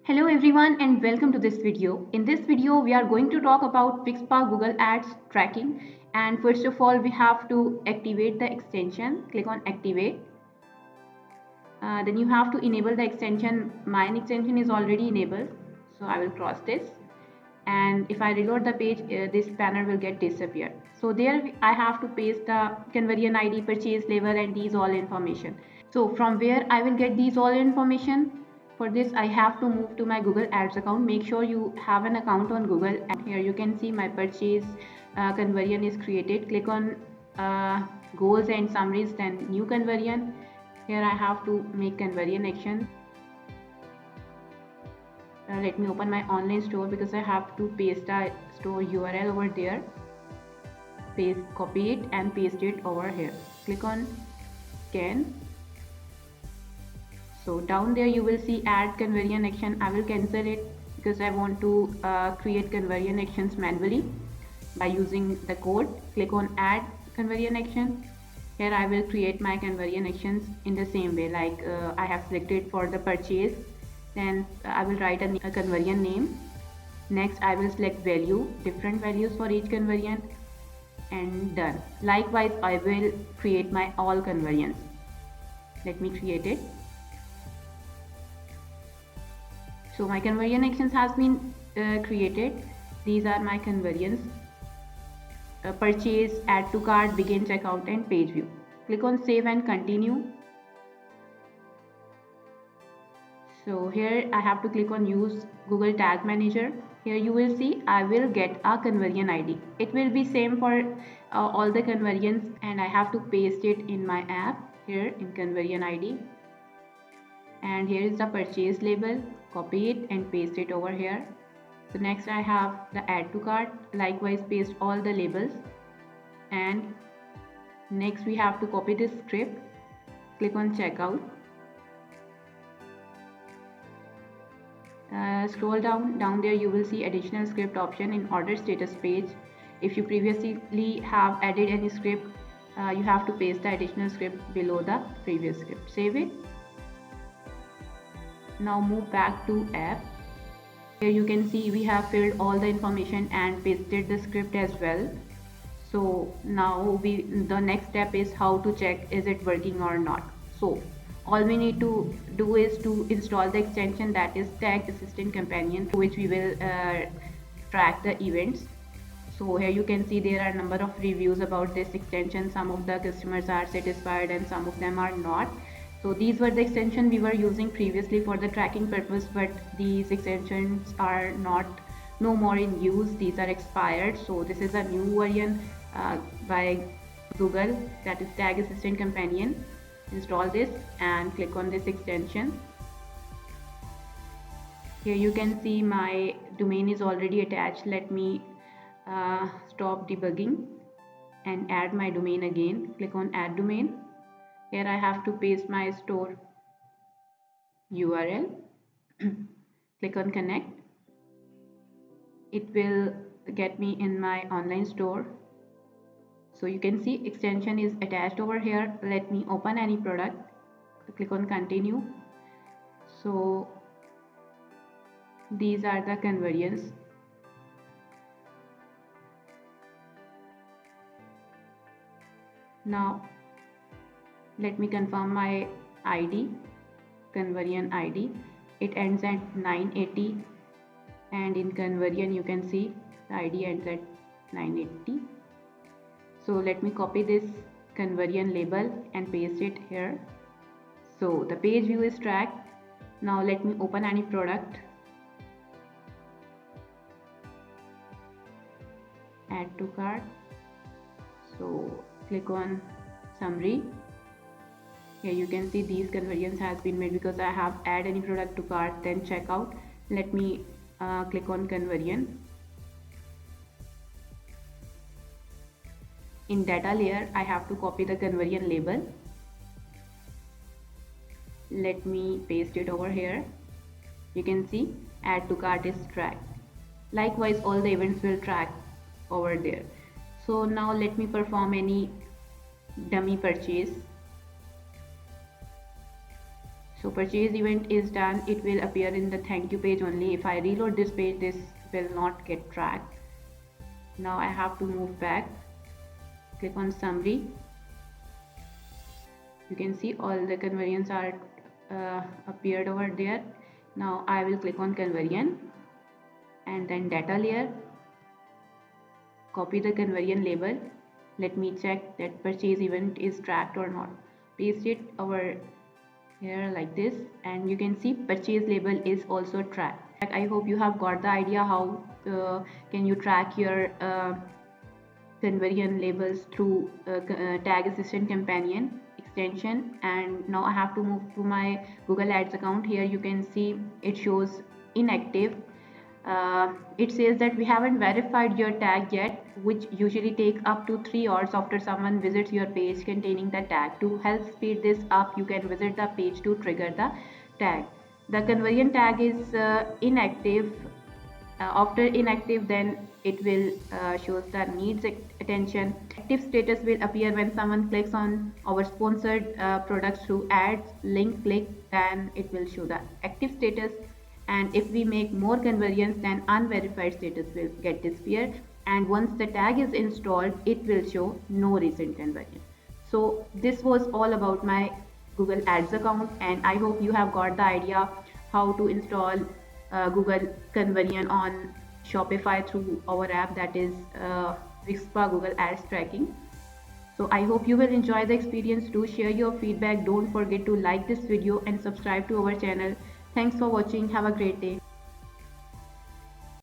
Hello everyone and welcome to this video. In this video we are going to talk about Wixpa Google Ads tracking, and first of all we have to activate the extension. Click on activate. Then you have to enable the extension. Mine extension is already enabled, so I will cross this, and if I reload the page, this banner will get disappear. So there I have to paste the conversion ID, purchase level, and these all information. So from where I will get these all information? For this I have to move to my Google Ads account. Make sure you have an account on Google, and here you can see my purchase conversion is created. Click on goals and summaries, then new conversion. Here I have to make conversion action. Let me open my online store because I have to paste the store URL over there. Copy it and paste it over here. Click on scan. So down there you will see add conversion action. I will cancel it because I want to create conversion actions manually by using the code. Click on add conversion action. Here I will create my conversion actions in the same way, like I have selected for the purchase. Then I will write a conversion name. Next I will select value, different values for each conversion, and done. Likewise I will create my all conversions. Let me create it. So my conversion actions has been created. These are my conversions: purchase, add to cart, begin checkout, and page view. Click on save and continue. So here I have to click on use Google Tag Manager. Here you will see I will get a conversion ID. It will be same for all the conversions, and I have to paste it in my app here in conversion ID. And here is the purchase label. Copy it and paste it over here. So next I have the add to cart. Likewise paste all the labels, and next we have to copy this script. Click on checkout. Scroll down there you will see additional script option in order status page. If you previously have added any script, you have to paste the additional script below the previous script. Save it. Now move back to app. Here you can see we have filled all the information and pasted the script as well. So now the next step is how to check is it working or not. So all we need to do is to install the extension, that is Tag Assistant Companion, which we will track the events. So here you can see there are a number of reviews about this extension. Some of the customers are satisfied and some of them are not. So these were the extension we were using previously for the tracking purpose, but these extensions are no more in use. These are expired. So this is a new version by Google, that is Tag Assistant Companion. Install this and click on this extension. Here you can see my domain is already attached. Let me stop debugging and add my domain again. Click on add domain. Here I have to paste my store URL. Click on connect. It will get me in my online store. So you can see extension is attached over here. Let me open any product. Click on continue. So these are the conversions. Now let me confirm my ID, conversion ID. It ends at 980, and in conversion you can see the ID ends at 980. So let me copy this conversion label and paste it here. So the page view is tracked. Now let me open any product. Add to cart. So click on summary. Here you can see these conversions has been made because I have add any product to cart, then checkout. Let me click on conversion. In data layer I have to copy the conversion label. Let me paste it over here. You can see add to cart is tracked. Likewise all the events will track over there. So now let me perform any dummy purchase. So purchase event is done. It will appear in the thank you page only. If I reload this page, this will not get tracked. Now I have to move back. Click on summary. You can see all the conversions are appeared over there. Now I will click on conversion and then data layer. Copy the conversion label. Let me check that purchase event is tracked or not. Paste it over here like this, and you can see purchase label is also tracked. I hope you have got the idea how can you track your conversion labels through tag assistant companion extension. And now I have to move to my Google Ads account. Here you can see it shows inactive. It says that we haven't verified your tag yet, which usually take up to 3 hours after someone visits your page containing the tag. To help speed this up, you can visit the page to trigger the tag. The conversion tag is inactive. After inactive, then it will shows that needs attention. Active status will appear when someone clicks on our sponsored products through ads link click, then it will show the active status. And if we make more conversions, then unverified status will get disappear. And once the tag is installed, it will show no recent conversion. So this was all about my Google Ads account, and I hope you have got the idea how to install Google conversion on Shopify through our app, that is Wixpa Google Ads tracking. So I hope you will enjoy the experience. Do share your feedback. Don't forget to like this video and subscribe to our channel. Thanks for watching. Have a great day.